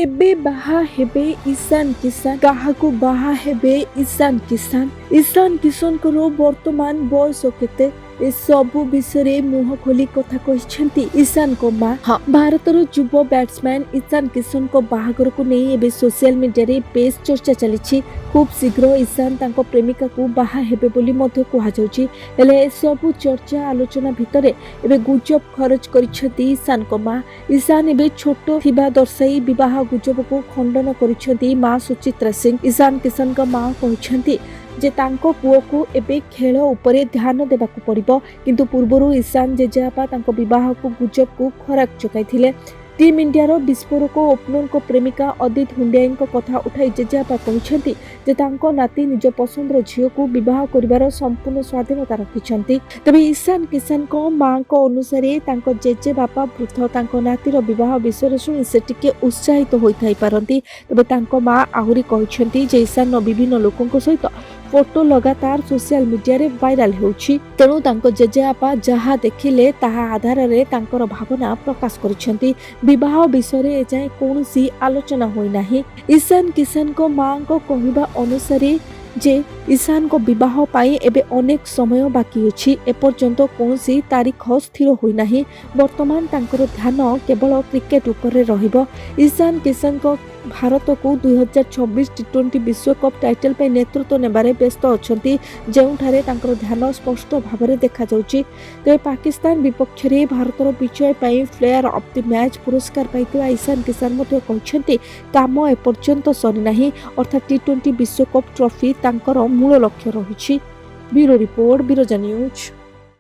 केबे बाहा हेबे ईशान किशन काहाकू बाहा हेबे ईशान किशन को वर्तमान बयस केते ए सबु विषय मुह खोली कथा कहते ईशान को मां। हाँ, भारतर युव बैट्समैन ईशान किशन को बाहागर को नहीं एबे सोशल मीडिया रे बेस चर्चा चली। खूब शीघ्र ईशान तांको प्रेमिका को बाहा हेबे बोली मध्य कहा जाउची। हेले ए सबु चर्चा आलोचना भितरे एबे गुजब खरच करिसेंती ईशान को मां। ईशान एबे छोट थिबा दर्शाई विवाह गुजब को खंडन करिसेंती मां सुचित्रा सिंह। ईशान किशन का मां कहछंती जे तांको पुओ को एबे खेल उपरे ध्यान देबाकू पड़िबो, किंतु पूर्वरु ईशान जेजेबापा तांको विवाह को गुजब को खराब चकाइथिले। टीम इंडिया रो विस्फोरक ओपनर को प्रेमिका अदित हुंडिया को कथा उठाई जेजेबापा कहछंती जे तांको नाती निज पसंदर झियो को विवाह करिवार संपूर्ण स्वाधीनता रखिछंती। तबे ईशान किशन को मां को अनुसार तांको जेजेबापा वृद्ध तांको नातीर विवाह विषय सुनी से टिके उत्साहित होई थाई पारंती। तबे तांको मां आहुरी कहछंती जे ईशान विभिन्न लोकंक सहित फोटो लगातार सोशल मीडिया रे वायरल होउछि, तेणु तांको जेजेबापा जहा देखिले ताहा आधार रे तांकर भावना प्रकाश करिसेंती। विवाह विषय एजाए कौनसी आलोचना होई नाही। ईशान किशन को मां को कहवा अनुसार जे ईशान को विवाह पाई एबे अनेक समय बाकी अछि। एपर्यंत कौनसी तारीख स्थिर होई नाही। वर्तमान तांकर ध्यान केवल क्रिकेट उपरे रहिबो। ईशान किशन को भारत को 2026 टी20 विश्वकप टाइटल पे नेतृत्व नेबारे व्यस्त अछंती, जेउठारे तांकर ध्यान स्पष्ट भाबरे देखा जाउची। तो पाकिस्तान विपक्ष रे भारतर विजय पाई प्लेयर ऑफ द मैच पुरस्कार पाइतिबा ईशान किशन मध्ये कहछंती काम एपर्यंत सरी नाही, अर्थात टी20 विश्वकप ट्रॉफी तांकर मूल लक्ष्य रहिछि। ब्यूरो रिपोर्ट, बिरोजा न्यूज।